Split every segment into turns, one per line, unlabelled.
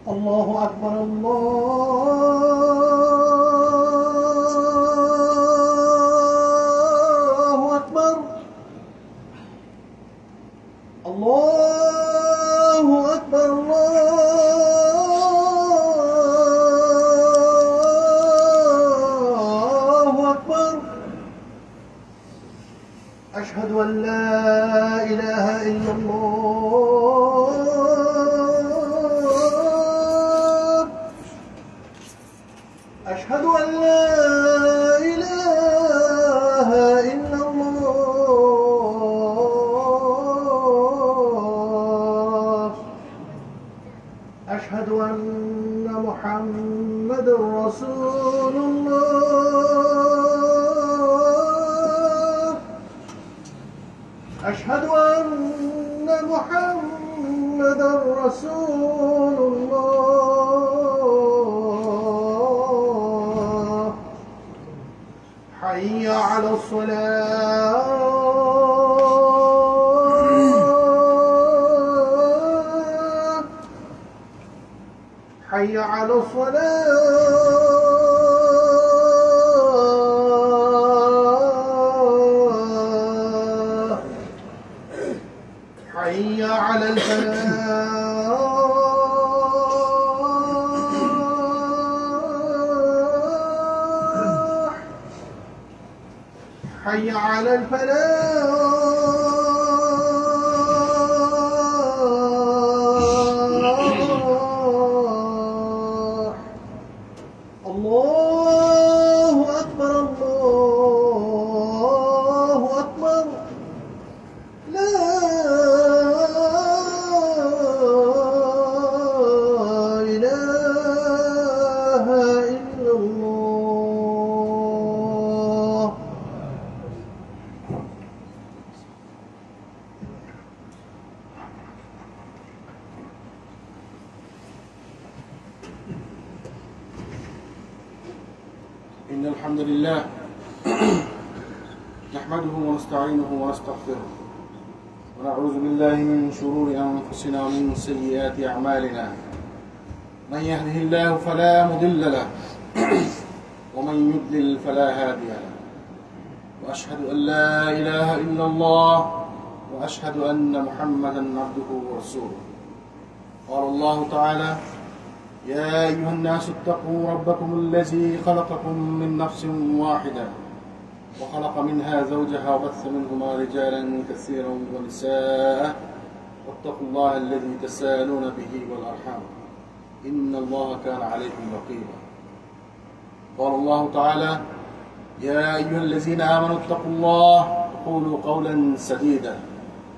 الله أكبر الله أكبر الله أكبر الله أكبر أشهد أن لا إله إلا الله أشهد أن لا إله إلا الله أشهد أن محمد رسول الله أشهد أن محمد رسول الله حي على الصلاة حي على الصلاة حي على الفلاح حي على الفلاح الله أكبر الله أكبر لا إله إلا الله
إن الحمد لله نحمده ونستعينه ونستغفره ونعوذ بالله من شرور أنفسنا ومن سيئات أعمالنا من يهده الله فلا مضل له ومن يضلل فلا هادي له وأشهد أن لا إله إلا الله وأشهد أن محمدا عبده ورسوله قال الله تعالى يا أيها الناس اتقوا ربكم الذي خلقكم من نفس واحدة وخلق منها زوجها وبث منهما رجالا كثيرا ونساء واتقوا الله الذي تساءلون به والأرحام إن الله كان عليكم رقيبا قال الله تعالى يا أيها الذين آمنوا اتقوا الله وقولوا قولا سديدا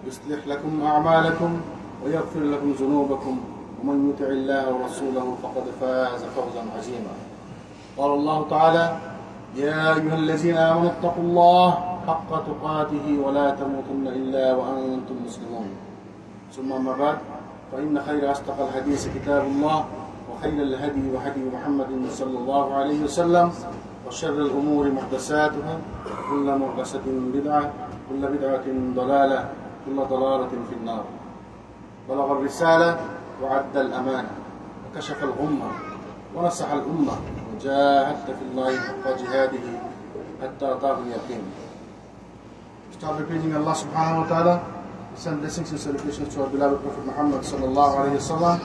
يصلح لكم أعمالكم ويغفر لكم ذنوبكم ومن يطع الله ورسوله فقد فاز فوزا عظيما قال الله تعالى يا أيها الذين آمنوا اتقوا الله حق تقاته ولا تموتن إلا وأنتم مسلمون ثم أما بعد فإن خير أصدق الحديث كتاب الله وخير الهدي وهدي محمد صلى الله عليه وسلم وشر الأمور محدثاتها كل محدثة بدعة كل بدعة ضلالة كل ضلالة في النار بلغ الرسالة وعد الأمانة وكشف الغمة ونصح الأمة وجاهدت في الله حق جهاده حتى أتاه اليقين. Start repeating Allah subhanahu wa ta'ala, send blessings and salutations to our beloved Prophet Muhammad sallallahu alayhi wa sallam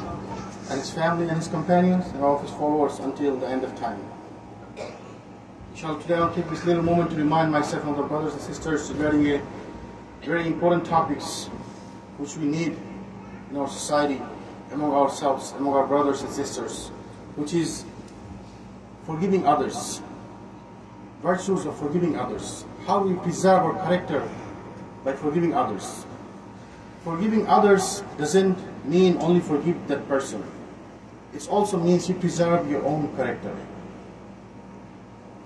and his family and his companions and all of his followers until the end of time. Inshallah, today I'll take this little moment to remind myself and other brothers and sisters regarding a very important topics which we need in our society, among ourselves, among our brothers and sisters, which is forgiving others, virtues of forgiving others, how we preserve our character by forgiving others. Forgiving others doesn't mean only forgive that person. It also means you preserve your own character.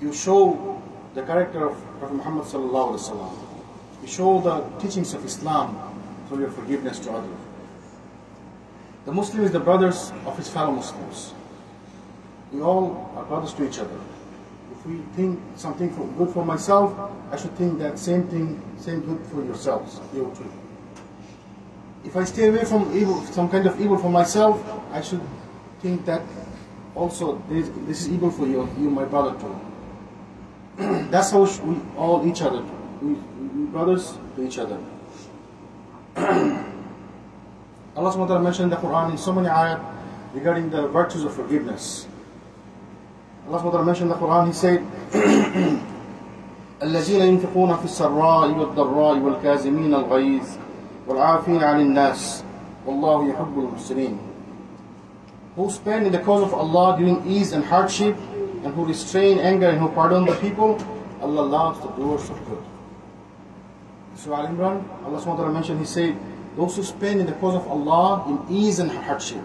You show the character of Prophet Muhammad sallallahu alaihi wasallam. You show the teachings of Islam through your forgiveness to others. The Muslim is the brothers of his fellow Muslims. We all are brothers to each other. If we think something good for myself, I should think that same good for yourselves, you too. If I stay away from evil, some kind of evil for myself, I should think that also this is evil for you, my brother too. That's how we all each other, we brothers to each other. Allah subhanahu wa ta'ala mentioned in the Quran in so many ayat regarding the virtues of forgiveness. Allah subhanahu wa ta'ala mentioned in the Quran, He said, الذين ينفقون في السراء والضراء والكاظمين الغيظ والعافين عن الناس والله يحب المحسنين. Who spend in the cause of Allah during ease and hardship, and who restrain anger and who pardon the people, Allah loves the doers of good. Surah Al-Imran, Allah subhanahu wa ta'ala mentioned, He said, those who spend in the cause of Allah in ease and hardship.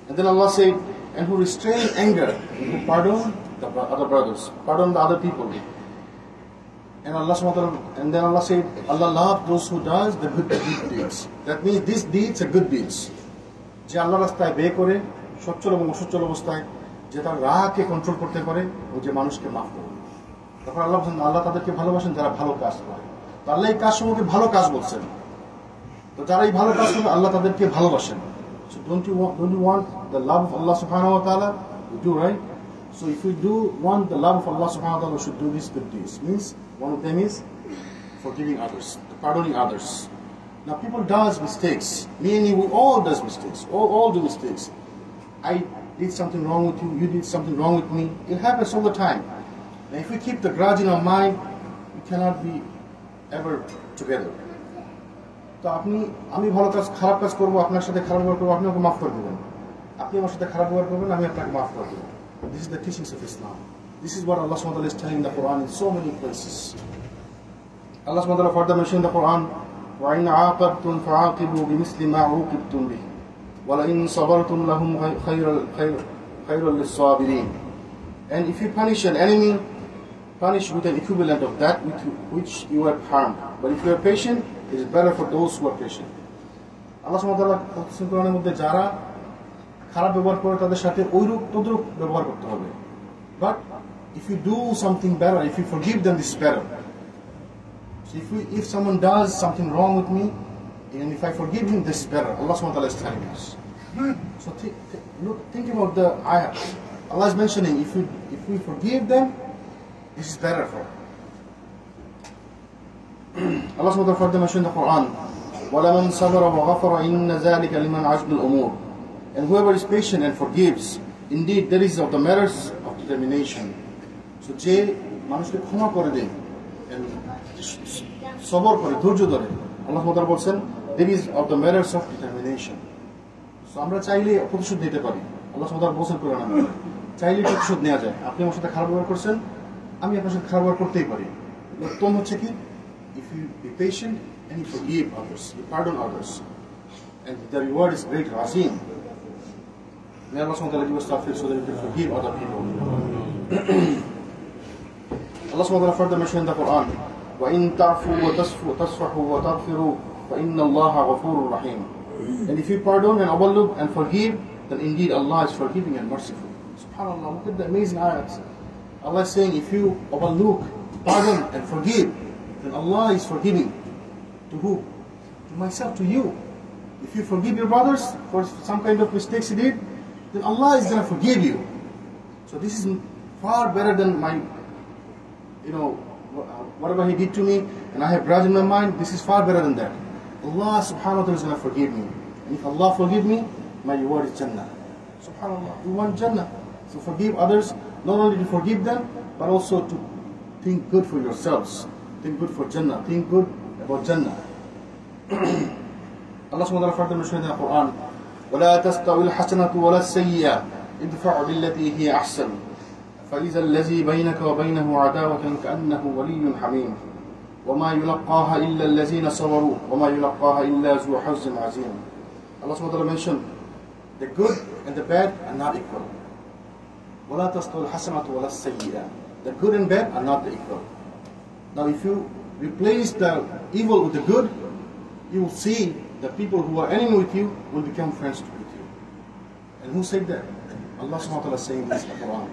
And then Allah said, and who restrain anger, and who pardon the other brothers, pardon the other people. And Allah subhanahu wa ta'ala, and then Allah said, Allah loves those who does the good deeds. That means these deeds are good deeds. যে আল্লাহ রাস্তায় ব্যয় করে সচ্ছল এবং অসচ্ছল অবস্থায় যে তার রাগকে কন্ট্রোল করতে পারে ও যে মানুষকে মাফ করে। তখন আল্লাহ তাদেরকে ভালোবাসেন যারা ভালো কাজ করে। তো আল্লাহ এই কাজ সমূহকে ভালো কাজ বলছেন। তো যারা এই ভালো কাজ করে আল্লাহ তাদেরকে ভালোবাসেন। So don't you want the love of Allah subhanahu wa ta'ala? You do, right? So if you do want the love of Allah subhanahu wa ta'ala, you should do these good deeds. Means one of them is forgiving others, pardoning others. Now people does mistakes. Me and you, we all does mistakes. All do mistakes. I did something wrong with you, you did something wrong with me. It happens all the time. And if we keep the grudge in our mind, we cannot be ever together. তো আমি ভালো কাজ খারাপ কাজ করবো, আপনার সাথে খারাপ ব্যবহার করবো, আপনি আমাকে মাফ করে দেবেন। আপনি আমার সাথে খারাপ ব্যবহার করবেন, আমি আপনাকে মাফ করে দেবো। This is the teachings of Islam. This is what Allah subhanahu wa ta'ala is telling in the Quran in so many places. Allah subhanahu wa ta'ala further mentioned in the Quran, وَإِنْ عَاقَبْتُمْ فَعَاقِبُوا بِمِثْلِ مَا عُوقِبْتُمْ بِهِ وَلَئِنْ صَبَرْتُمْ لَهُمْ خَيْرٌ لِلصَّابِرِينَ. And if you punish an enemy, punish with an equivalent of that which you have harmed. But if you are patient, it is better for those who are patient. Allah subhanahu wa ta'ala বলছেন কোরআনের মধ্যে যারা খারাপ ব্যবহার করে তাদের সাথে ওইরূপ তদ্রূপ ব্যবহার করতে হবে। But if you do something better, if you forgive them, this is better. So if someone does something wrong with me, and if I forgive him, this is better. Allah subhanahu wa ta'ala is telling us. So think about the ayah. Allah is mentioning if we forgive them, this is better for them. Allah subhanahu wa ta'ala further mentioned in the Quran, وَلَمَنْ صَبَرَ وَغَفَرَ إِنَّ ذَلِكَ لِمَنْ عَزْمِ الْأُمُورِ. And whoever is patient and forgives, indeed that is of the matters of determination. So যে মানুষকে ক্ষমা করে দেয় and সবর করে ধৈর্য ধরে, আল্লাহ subhanahu wa ta'ala বলছেন that is of the matters of determination. So আমরা চাইলে প্রতিশোধ নিতে পারি। আল্লাহ subhanahu wa ta'ala বলছেন কোরআনে, চাইলে প্রতিশোধ নেওয়া যায়। আপনি আমার সাথে খারাপ ব্যবহার করছেন, আমি আপনার সাথে খারাপ ব্যবহার করতেই পারি। উত্তম হচ্ছে কি, if you be patient and you forgive others, you pardon others, and the reward is great, azim. May Allah subhanahu wa ta'ala give us tawfiq so that we can forgive other people. Allah subhanahu wa ta'ala further mentioned in the Quran, وَإِن تَعْفُوا وَتَصْفَحُوا وَتَغْفِرُوا فَإِنَّ اللَّهَ غَفُورٌ رَحِيمٌ. And if you pardon and overlook and forgive, then indeed Allah is forgiving and merciful. SubhanAllah, look at the amazing ayats. Allah is saying, if you overlook, pardon and forgive, then Allah is forgiving. To who? To myself, to you. If you forgive your brothers for some kind of mistakes he did, then Allah is going to forgive you. So this is far better than my, whatever he did to me, and I have grudge in my mind. This is far better than that. Allah subhanahu wa ta'ala is going to forgive me. And if Allah forgive me, my reward is Jannah. SubhanAllah, we want Jannah. So forgive others, not only to forgive them, but also to think good for yourselves. Think good for Jannah. Think good about Jannah. Allah subhanahu wa ta'ala further mentioned in the Quran, وَلَا تَسْتَوِي الْحَسَنَةُ وَلَا السَّيِّئَةُ اِدْفَعْ بِالَّتِي هِيَ أَحْسَنُ فَإِذَا الَّذِي بَيْنَكَ وَبَيْنَهُ عَدَاوَةٌ كَأَنَّهُ وَلِيٌّ حَمِيمٌ وَمَا يُلَقَّاهَا إِلَّا الَّذِينَ صَبَرُوا وَمَا يُلَقَّاهَا إِلَّا ذُو حَظٍّ عَظِيمٍ. Allah subhanahu wa ta'ala mentioned, the good and the bad are not equal. وَلَا تَسْتَوِي الْحَسَنَةُ وَلَا السَّيِّئَةُ. The good and bad are not equal. Now if you replace the evil with the good, you will see the people who are enemy with you will become friends with you. And who said that? Allah subhanahu wa ta'ala is saying this in the Quran.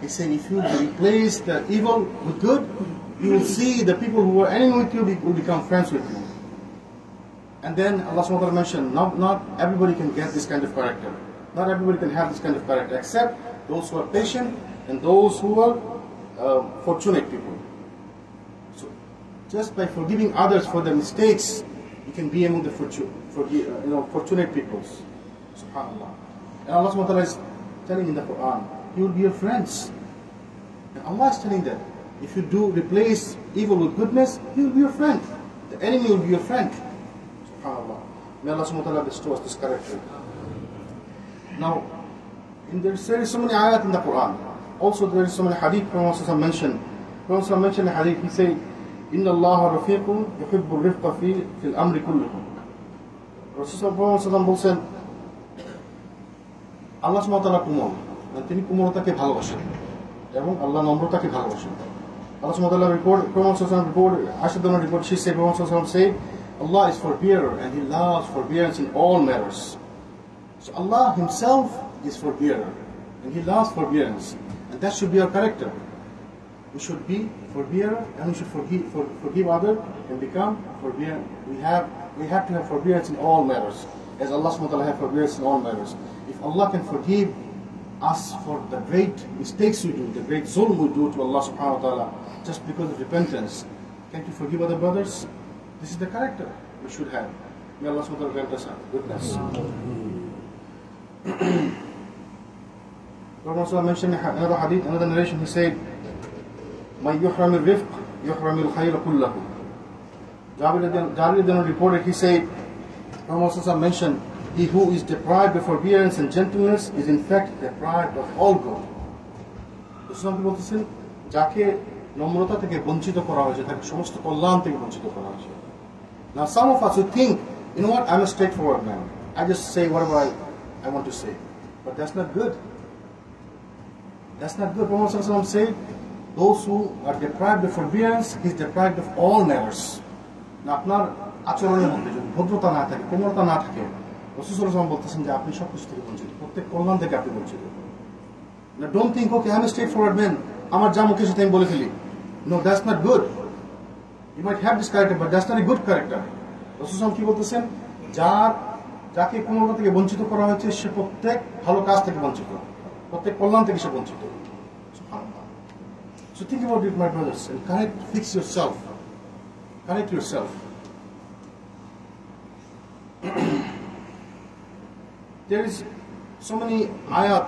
He's saying if you replace the evil with good, you will see the people who are enemy with you will become friends with you. And then Allah subhanahu wa ta'ala mentioned, not everybody can get this kind of character. Not everybody can have this kind of character, except those who are patient and those who are fortunate people. So, just by forgiving others for their mistakes, you can be among the fortunate peoples. Subhanallah. And Allah subhanahu wa ta'ala is telling in the Quran, He will be your friends. And Allah is telling that if you do replace evil with goodness, He will be your friend. The enemy will be your friend. SubhanAllah. May Allah subhanahu wa ta'ala bestow us this character. Now, there is so many ayat in the Quran. Also there is so many hadith Prophet mentioned. Prophet mentioned a hadith, he said, Inna Allah rafiqun yuhibbu rifqa fil amri kullikum. Rasulullah বলছেন, আল্লাহ সুবহানাহু ওয়া তাআলা কোমল, তিনি কোমলতাকে ভালোবাসেন এবং আল্লাহ নম্রতাকে ভালোবাসেন। Allah subhanahu wa ta'ala report, she said, Prophet said, Allah is forbearer and He loves forbearance in all matters. So Allah Himself is forbearer and He loves forbearance, and that should be our character. We should be forbearer and we should forgive others and become forbearer. We have to have forbearance in all matters, as Allah subhanahu wa ta'ala has forbearance in all matters. If Allah can forgive us for the great mistakes we do, the great zulm we do to Allah subhanahu wa ta'ala, just because of repentance, can't you forgive other brothers? This is the character we should have. May Allah subhanahu wa ta'ala grant us goodness. Prophet mentioned another hadith, another narration, he said, "Man yuhram al-rifq, yuhram al-khayra kullahu." Jabir reported, he said, Prophet mentioned, he who is deprived of forbearance and gentleness is in fact deprived of all good. Some people say, যাকে নম্রতা থেকে বঞ্চিত করা হয়েছে, তাকে সমস্ত কল্যাণ থেকে বঞ্চিত করা হয়েছে. Now some of us would think, you know what, I'm a straightforward man. I just say whatever I want to say. But that's not good. That's not good. Prophet ﷺ said, those who are deprived of forbearance, he's deprived of all matters. Now আপনার আচরণের মধ্যে যদি ভদ্রতা না থাকে, কোমলতা না থাকে, রাসূল সাল্লাল্লাহু আলাইহি ওয়াসাল্লাম বলতেছেন যে আপনি সব কিছু থেকে বঞ্চিত, প্রত্যেক কল্যাণ থেকে আপনি বঞ্চিত। Now don't think, okay, I'm a straightforward man, আমার যা মুখে সেটা আমি বলে ফেলি. No, that's not good. You might have this character, but that's not a good character. রাসূল সাল্লাল্লাহু আলাইহি ওয়াসাল্লাম কি বলতেছেন, যাকে কোমলতা থেকে বঞ্চিত করা হয়েছে, সে প্রত্যেক ভালো কাজ থেকে বঞ্চিত, প্রত্যেক কল্যাণ থেকে সে বঞ্চিত। So think about it, my brothers, and fix yourself. Correct yourself. There is so many ayat,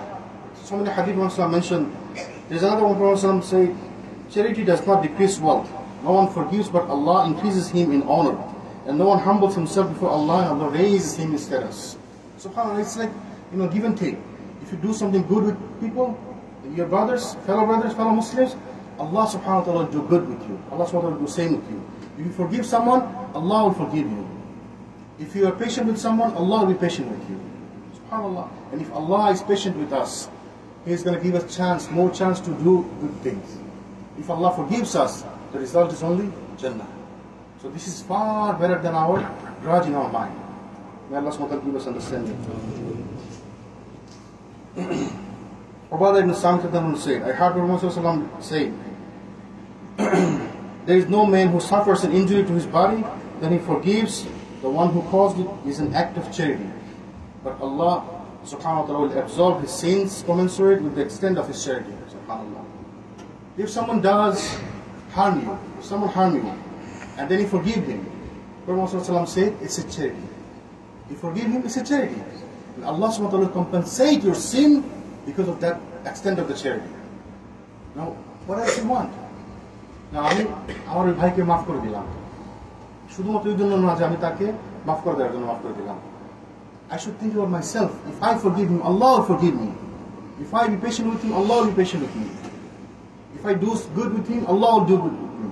so many hadith Prophet mentioned. There's another one Prophet said, charity does not decrease wealth. No one forgives, but Allah increases him in honor. And no one humbles himself before Allah, and Allah raises him in status. SubhanAllah, it's like, give and take. If you do something good with people, your brothers, fellow Muslims, Allah subhanahu wa ta'ala will do good with you. Allah subhanahu wa ta'ala will do the same with you. If you forgive someone, Allah will forgive you. If you are patient with someone, Allah will be patient with you. SubhanAllah. And if Allah is patient with us, He is going to give us more chance to do good things. If Allah forgives us, the result is only Jannah. So this is far better than our grudge in our mind. May Allah subhanahu wa ta'ala give us understanding. Ubadah ibn Samit said, I heard Prophet say, there is no man who suffers an injury to his body, then he forgives the one who caused it is an act of charity. But Allah subhanahu wa ta'ala will absorb his sins commensurate with the extent of his charity. Subhanallah. If someone does harm you, and then you forgive him, Prophet said, it's a charity. You forgive him, it's a charity. And Allah subhanahu wa ta'ala will compensate your sin because of that extent of the charity. Now, what else you want? Now, আমি আমার ওই ভাইকে মাফ করে দিলাম, শুধুমাত্র এই জন্য না যে আমি তাকে মাফ করে দেওয়ার জন্য মাফ করে দিলাম। I should think about myself. If I forgive him, Allah will forgive me. If I be patient with him, Allah will be patient with me. If I do good with him, Allah will do good with me.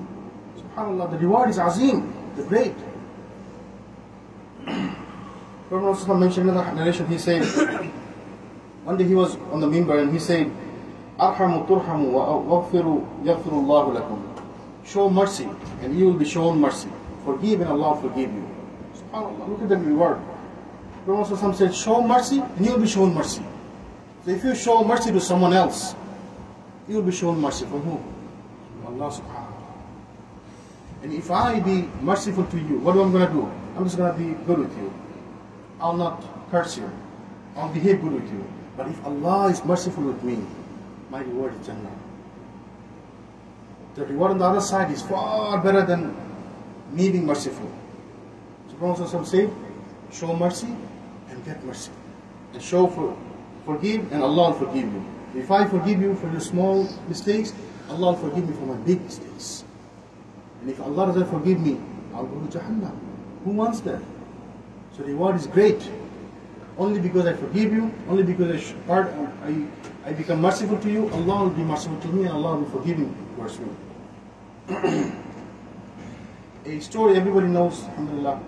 SubhanAllah, the reward is azim, the great. Prophet mentioned in the narration, he said, one day he was on the minbar and he said, Arhamu turhamu wa waghfiru yaghfirullahu lakum. Show mercy and you will be shown mercy. Forgive and Allah will forgive you. SubhanAllah, look at the reward. Prophet said, show mercy and you will be shown mercy. So if you show mercy to someone else, you will be shown mercy. From whom? Allah subhanahu wa ta'ala. And if I be merciful to you, what am I going to do? I'm just going to be good with you. I'll not curse you. I'll behave good with you. But if Allah is merciful with me, my reward is Jannah. The reward on the other side is far better than me being merciful. So Prophet said, show mercy and get mercy. And forgive and Allah will forgive you. If I forgive you for your small mistakes, Allah will forgive me for my big mistakes. And if Allah doesn't forgive me, I'll go to Jahannam. Who wants that? So the reward is great. Only because I forgive you, only because I become merciful to you, Allah will be merciful to me and Allah will be forgiving towards me. A story everybody knows, alhamdulillah,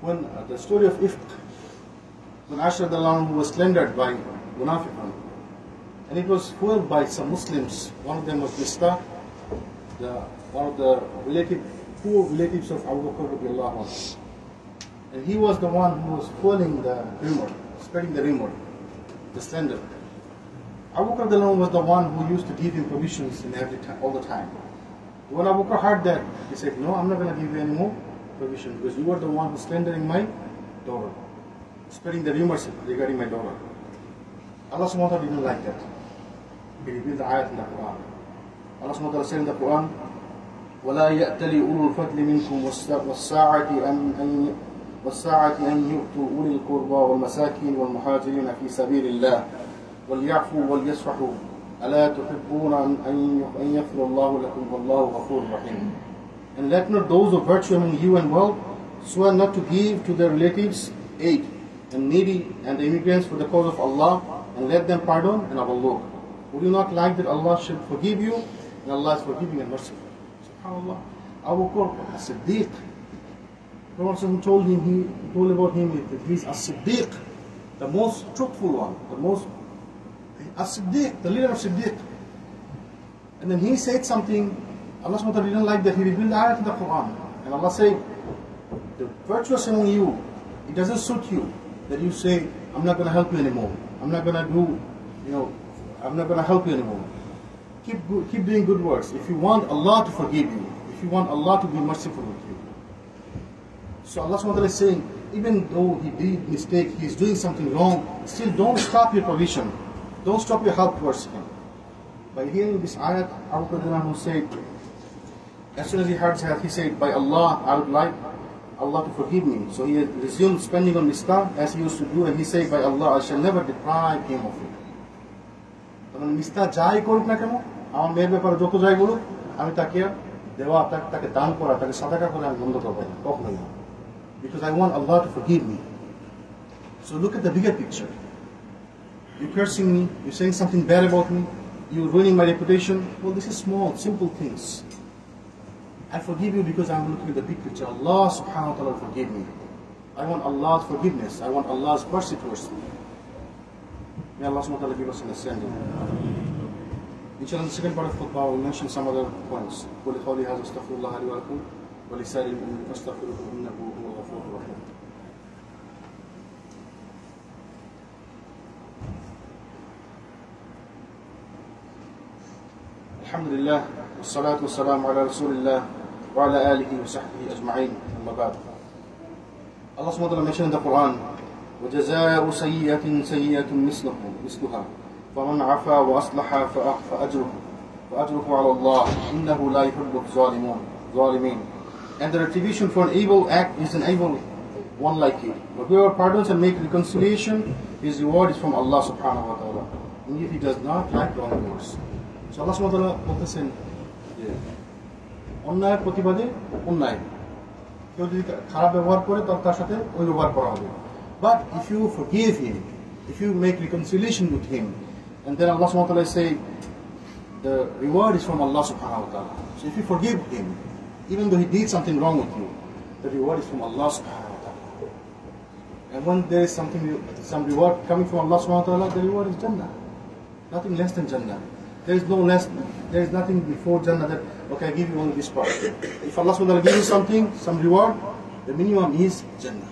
when the story of Ifq, when Aisha was slandered by Munafiqun, and it was fueled by some Muslims. One of them was Mistah, one of the poor relatives of Abu Bakr radiallahu anhu. And he was the one who was fueling the rumor, spreading the rumor, the slander. Abu Bakr radiallahu anhu was the one who used to give him provisions in all the time. When Abu Bakr heard that, he said, no, I'm not going to give you any more provision because you are the one who's slandering my daughter, spreading the rumors regarding my daughter. Allah subhanahu wa ta'ala didn't like that. He revealed the ayat in the Quran. Allah subhanahu wa ta'ala said in the Quran, وَلَا يَأْتَلِ أُولُو الْفَضْلِ مِنْكُمْ وَالسَّاعَةِ أَنْ يُؤْتُوا أُولِي الْقُرْبَى وَالْمَسَاكِينِ وَالْمُهَاجِرِينَ فِي سَبِيلِ اللَّهِ وَلْيَعْفُوا وَلْيَصْفَحُوا أَلَا تُحِبُّونَ أَنْ يَغْفِرَ اللَّهُ لَكُمْ وَاللَّهُ غَفُورٌ رَحِيمٌ. And let not those of virtue among you and wealth swear not to give to their relatives aid and needy and the immigrants for the cause of Allah, and let them pardon and overlook. Would you not like that Allah should forgive you, and Allah is forgiving and merciful? SubhanAllah. Abu Bakr as-Siddiq, the Prophet told about him that he's as-Siddiq, the most truthful one, as-Siddiq, the leader of Siddiq. And then he said something, Allah subhanahu wa ta'ala didn't like that, he revealed the ayat in the Quran. And Allah said, the virtuous among you, it doesn't suit you that you say, I'm not going to help you anymore. I'm not going to do, I'm not going to help you anymore. Keep doing good works. If you want Allah to forgive you, if you want Allah to be merciful with you. So Allah subhanahu wa ta'ala is saying, even though he did mistake, he is doing something wrong, still don't stop your provision. Don't stop your help towards him. By hearing this ayat, Abu Bakr said, as soon as he heard that, he said, by Allah, I would like Allah to forgive me. So he resumed spending on Mistah as he used to do, and he said, by Allah, I shall never deprive him of it. Mistah jai koruk na keno, amar meyer byapare joto jai boluk, ami take dewa take dan kora, take sadaka kore ami bondo korbo na, kokhono na. Because I want Allah to forgive me. So look at the bigger picture. You're cursing me, you're saying something bad about me, you're ruining my reputation. Well, this is small, simple things. I forgive you because I'm looking at the big picture. Allah subhanahu wa ta'ala will forgive me. I want Allah's forgiveness. I want Allah's mercy towards me. May Allah subhanahu wa ta'ala give us understanding. Inshallah, in the second part of khutbah, we'll mention some other points. قُلِ قَوْلِي هَذَا اسْتَغْفِرُ اللَّهَ لِي وَلَكُمْ وَلِسَائِرِ الْمُؤْمِنِينَ فَاسْتَغْفِرُوهُ إِنَّهُ هُوَ الْغَفُورُ الرَّحِيمُ. Alhamdulillah, wassalatu wassalamu ala rasulillah wa ala alihi wa sahbihi ajma'in, amma ba'd. Allah subhanahu wa ta'ala mentioned in the Quran, وَجَزَاءُ سَيِّئَةٍ سَيِّئَةٌ مِثْلُهَا فَمَنْ عَفَا وَأَصْلَحَ فَأَجْرُهُ عَلَى اللَّهِ إِنَّهُ لَا يُحِبُّ الظَّالِمِينَ. And the retribution for an evil act is an evil one like it. But whoever pardons and makes reconciliation, his reward is from Allah subhanahu wa ta'ala. And yet he does not like wrongdoers. So Allah subhanahu wa ta'ala বলতেছেন যে অন্যায়ের প্রতিবাদে অন্যায়, কেউ যদি খারাপ ব্যবহার করে তার সাথে ওই ব্যবহার করা হবে। But if you forgive him, if you make reconciliation with him, and then Allah subhanahu wa ta'ala say the reward is from Allah subhanahu wa ta'ala. So if you forgive him, even though he did something wrong with you, the reward is from Allah subhanahu wa ta'ala. And when there is some reward coming from Allah subhanahu wa ta'ala, the reward is Jannah. Nothing less than Jannah. There is nothing before Jannah that, okay, I give you only this part. If Allah subhanahu wa ta'ala gives you something, some reward, the minimum is Jannah.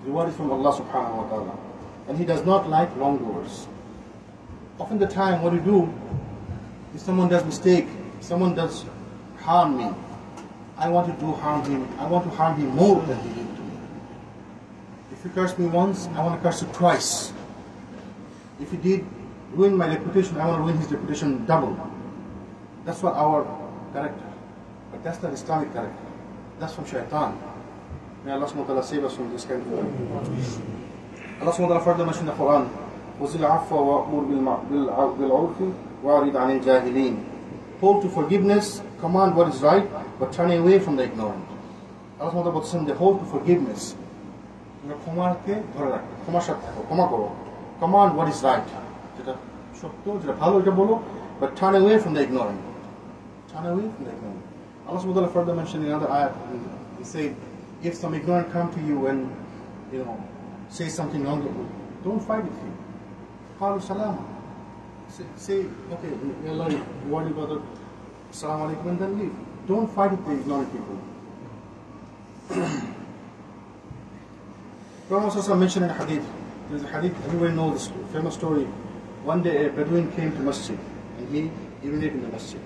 The reward is from Allah subhanahu wa ta'ala. And He does not like wrongdoers. Often the time what you do, if someone does mistake, someone does harm me, I want to harm him more than he did to me. If you curse me once, I want to curse you twice. if he did ruin my reputation, I want to ruin his reputation double. That's what our character. But that's not Islamic character. That's from shaitan. May Allah subhanahu wa ta'ala save us from this kind of thing. Allah subhanahu wa ta'ala further mentioned in the Quran, وَزِلْ عَفْوَ وَأْمُرْ بِالْعُرْفِ وَأَعْرِضْ عَنِ الْجَاهِلِينَ. Hold to forgiveness, command what is right, but turn away from the ignorant. Allah subhanahu wa ta'ala said, hold to forgiveness. Command what is right. But turn away from the ignorant. Turn away from the ignorant. Allah subhanahu wa ta'ala further mentioned in another ayat, he said, if some ignorant come to you and say something wrong, don't fight with him. Qalu salama. Say, okay, Allah, worry about the salam alaikum, and then leave. Don't fight with the ignorant people. Prophet mentioned in a hadith, there's a hadith, everyone knows this famous story. One day a Bedouin came to masjid and he urinated in the masjid.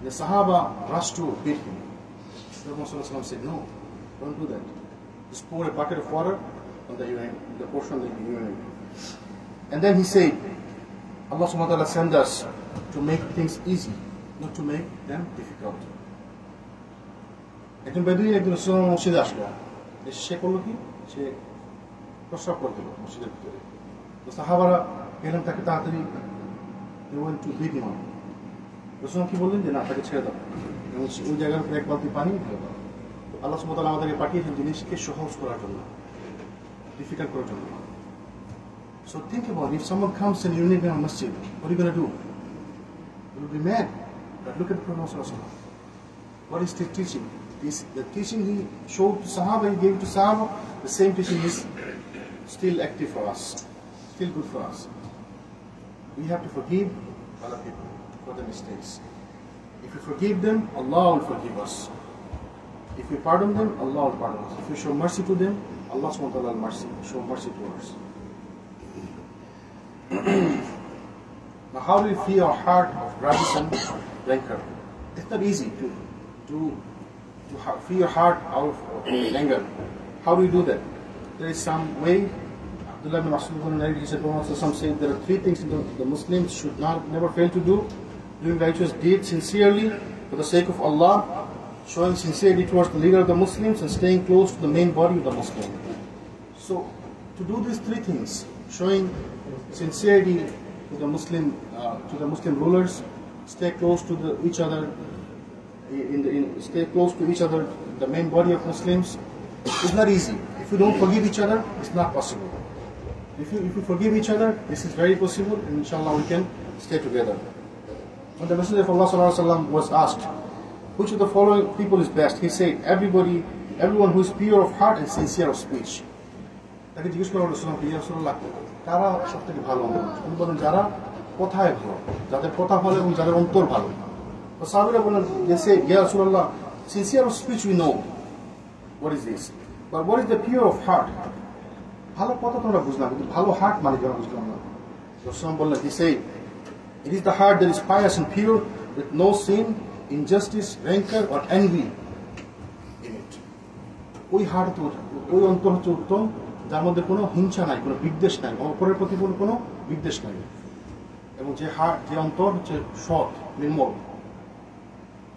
The Sahaba rushed to beat him. Prophet said, no, don't do that. Just pour a bucket of water on the portion that you urinate. And then he said, Allah subhanahu wa ta'ala sent us to make things easy, not to make them difficult. একজন বেদুইন একজন মুসলমান মসজিদে আসলো, সে করলো কি, সে প্রস্রাব করে দিল মসজিদের ভিতরে। তো সাহাবারা গেলেন তাকে তাড়াতাড়ি রসুল কি বললেন যে না, তাকে ছেড়ে দাও এবং ওই জায়গার উপরে এক বালতি পানি ঢেলে দাও। আল্লাহ সুবহানাহু ওয়া তাআলা আমাদেরকে পাঠিয়েছেন জিনিসকে সহজ করার জন্য, ডিফিকাল্ট করার জন্য। So think about it. If someone comes and urinates in a masjid, what are you going to do? You will be mad. But look at the Prophet ﷺ. What is the teaching? The teaching he showed to Sahaba, he gave to Sahaba, the same teaching is still active for us, still good for us. We have to forgive other people for their mistakes. If we forgive them, Allah will forgive us. If we pardon them, Allah will pardon us. If we show mercy to them, Allah subhanahu wa ta'ala will show mercy to us. Now, how do we free our heart of grudges and rancor? It's not easy to free your heart out of anger. How do we do that? There is some way. Abdullah ibn Mas'ud, he said, some say there are three things the Muslims should never fail to do: doing righteous deeds sincerely for the sake of Allah, showing sincerity towards the leader of the Muslims, and staying close to the main body of the Muslim. So, to do these three things, showing sincerity to the Muslim rulers, stay close to each other, stay close to each other, the main body of Muslims, it's not easy. If you don't forgive each other, it's not possible. If you forgive each other, this is very possible, and inshallah we can stay together. When the Messenger of Allah sallallahu alaihi wasallam was asked, which of the following people is best, he said, everyone who is pure of heart and sincere of speech. তাকে জিজ্ঞেস করা হলো, ইয়া রাসূলুল্লাহ, কারা সবথেকে ভালো মানুষ? তিনি বলেন, যারা কথায় ভালো, যাদের কথা ভালো এবং যাদের অন্তর ভালো। তো সাহাবীরা বলেন, ইয়া রাসূলুল্লাহ, sincere of speech we know. What is this? But what is the pure of heart? ভালো কথা তোমরা বুঝলাম, কিন্তু ভালো হার্ট মানে যারা বুঝলাম না। রাসূল বললেন, he said, it is the heart that is pious and pure, with no sin, injustice, rancor or envy in it. ওই হার্ট, ওই অন্তর হচ্ছে উত্তম, যার মধ্যে কোনো হিংসা নাই, কোনো বিদ্বেষ নাই, অপরের প্রতি কোনো বিদ্বেষ নাই, এবং যে অন্তর হচ্ছে সৎ, নির্মল।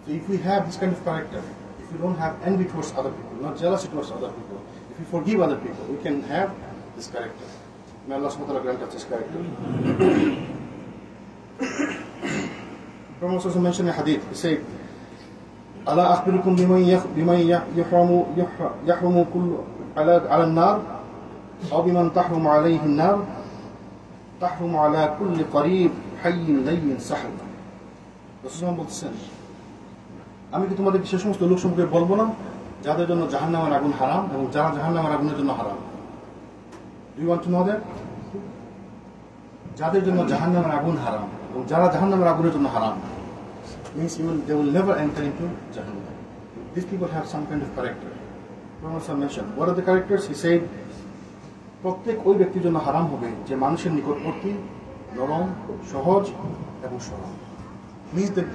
So if we have this kind of character, if we don't have envy towards other people, not jealousy towards other people, if we forgive other people, we can have this character. May Allah subhanahu wa ta'ala grant us this character. Prophet also mentioned in a hadith, he said, ألا أخبركم بمن يحرم كل على النار أو بمن تحرم عليه النار تحرم على كل قريب حي لين سحر. রাসূল বলছেন, আমি কি তোমাদেরকে সে সমস্ত লোক সম্পর্কে বলবো না যাদের জন্য জাহান্নামের আগুন হারাম এবং যারা জাহান্নামের আগুনের জন্য হারাম? Do you want to know that? যাদের জন্য জাহান্নামের আগুন হারাম এবং যারা জাহান্নামের আগুনের জন্য হারাম means they will never enter into Jahannam. These people have some kind of character. Prophet mentioned, what are the characters? He said, প্রত্যেক ওই ব্যক্তির জন্য হারাম হবে যে মানুষের নিকটবর্তী, নরম, সহজ এবং সরল। Means that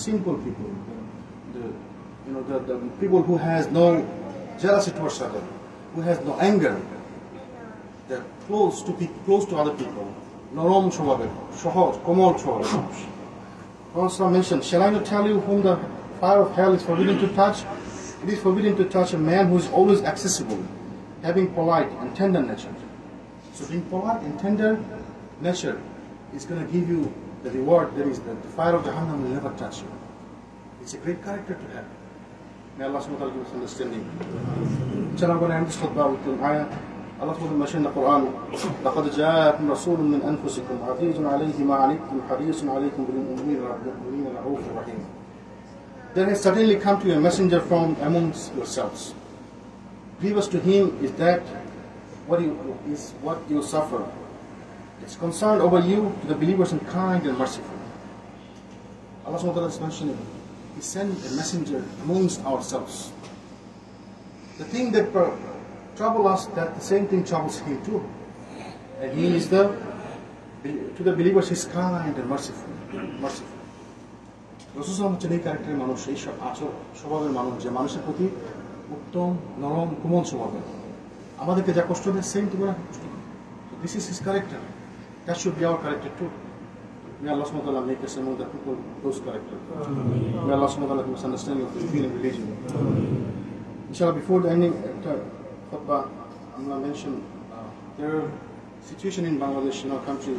simple people, the people who has no jealousy towards others, who has no anger, they're close to other people, নরম স্বভাবের, সহজ, কোমল স্বভাবের মানুষ। Also mentioned, shall I not tell you whom the fire of hell is forbidden to touch? It is forbidden to touch a man who is always accessible, having polite and tender nature. So being polite and tender nature is going to give you the reward. That is, the fire of Jahannam will never touch you. It's a great character to have. May Allah subhanahu wa ta'ala give us understanding. Inshallah, I'm going to end this khutbah with an ayah. Allah subhanahu wa ta'ala mentioned in the Quran, لَقَدْ جَاءَكُمْ رَسُولٌ مِّنْ أَنفُسِكُمْ عَزِيزٌ عَلَيْهِ مَا عَنِتُّمْ حَرِيصٌ عَلَيْكُمْ بِالْمُؤْمِنِينَ رَءُوفٌ رَحِيمٌ. There has certainly come to you a messenger from amongst yourselves. Grievous to him is that what you suffer. It's concerned over you to the believers and kind and merciful. Allah subhanahu wa ta'ala is mentioning, He sent a messenger amongst ourselves. The thing that troubles us, that the same thing troubles him too. And he is to the believers, he is kind and merciful. রাসূল সাল্লাল্লাহু আলাইহি ওয়াসাল্লাম ক্যারেক্টারের মানুষ, এই স্বভাবের মানুষ, যে মানুষের প্রতি উত্তম, নরম, কোমল স্বভাবের। আমাদেরকে যা কষ্ট দেয়, সেম তোমরা কষ্ট দেয়। This is his character. That should be our character too. May Allah subhanahu wa ta'ala make us among the people those characters. May Allah subhanahu wa ta'ala give us understanding of the deen and religion. Inshallah, before the ending khutbah, I'm going to mention their situation in Bangladesh, in our country,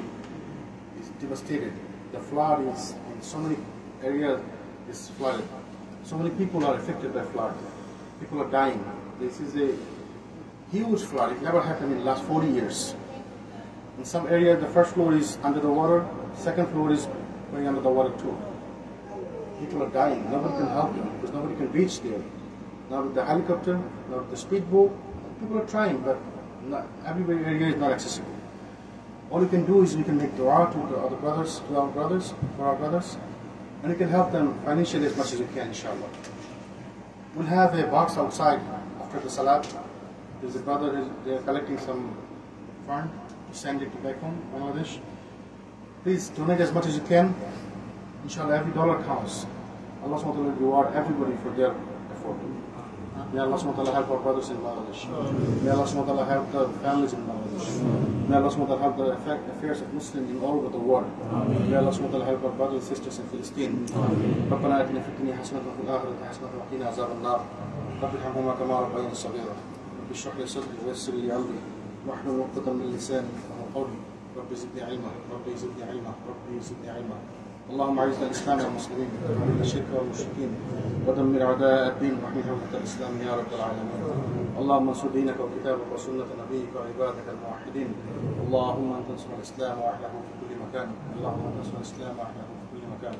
is devastated. The flood is in so many areas is flooded. So many people are affected by flood. People are dying. This is a huge flood. It never happened in the last 40 years. In some areas, the first floor is under the water, second floor is going under the water too. People are dying. Nobody can help them because nobody can reach there. Not with the helicopter, not with the speedboat. People are trying, but every area is not accessible. All you can do is we can make dua to our brothers, and we can help them financially as much as we can, inshallah. We'll have a box outside after the salat. There's a brother, they're collecting some fund to send it back home, Bangladesh. Please donate as much as you can. Inshallah, every dollar counts. Allah subhanahu wa ta'ala will reward everybody for their effort. May Allah subhanahu wa ta'ala help our brothers in Bangladesh. May Allah subhanahu wa ta'ala help the families in Bangladesh. May Allah subhanahu wa ta'ala help the affairs of Muslims in all over the world. May Allah subhanahu wa ta'ala help our brothers and sisters in Palestine. ربنا آتنا في الدنيا حسنة وفي الآخرة حسنة وقنا عذاب النار. رب ارحمهما كما ربياني صغيرا. رب اشرح لي صدري ويسر لي أمري واحلل عقدة من لساني يفقهوا قولي. رب زدني علما، رب زدني علما، رب زدني علما. اللهم اعز الاسلام والمسلمين وذل الشرك والمشركين ودمر اعداء الدين واحمي حوزه الاسلام يا رب العالمين. اللهم انصر دينك وكتابك وسنه نبيك وعبادك الموحدين. اللهم انت انصر الاسلام واهله في كل مكان. اللهم انت انصر الاسلام واهله في كل مكان.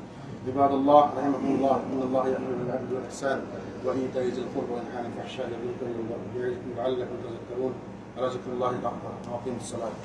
عباد الله رحمكم الله، ان الله يامر بالعدل والاحسان وايتاء ذي القربى وينهى عن الفحشاء والمنكر والبغي يعظكم لعلكم تذكرون. رزق الله الاكبر واقيموا الصلاه.